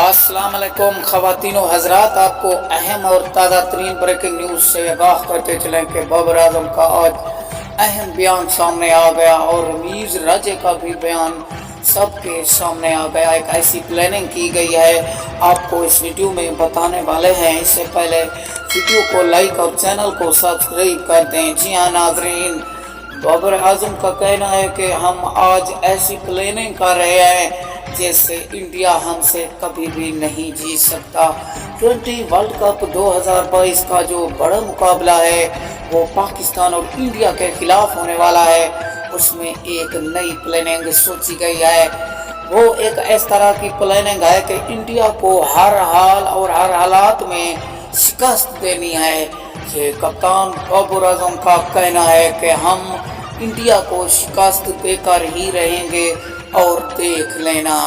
अस्सलाम वालेकुम ख़वातीन व हज़रात, आपको अहम और ताज़ा तरीन ब्रेकिंग न्यूज़ से आगाह करते चलें कि बाबर आजम का आज अहम बयान सामने आ गया और रमीज़ राजे का भी बयान सबके सामने आ गया। एक ऐसी प्लानिंग की गई है, आपको इस वीडियो में बताने वाले हैं। इससे पहले वीडियो को लाइक और चैनल को सब्सक्राइब कर दें। जी हाँ नाज़रीन, बाबर आजम का कहना है कि हम आज ऐसी प्लानिंग कर रहे हैं जैसे इंडिया हमसे कभी भी नहीं जीत सकता। 20 वर्ल्ड कप 2022 का जो बड़ा मुकाबला है वो पाकिस्तान और इंडिया के खिलाफ होने वाला है। उसमें एक नई प्लानिंग सोची गई है। वो एक इस तरह की प्लानिंग है कि इंडिया को हर हाल और हर हालात में शिकस्त देनी है। ये कप्तान बाबर आजम का कहना है कि हम इंडिया को शिकस्त देकर ही रहेंगे और देख लेना।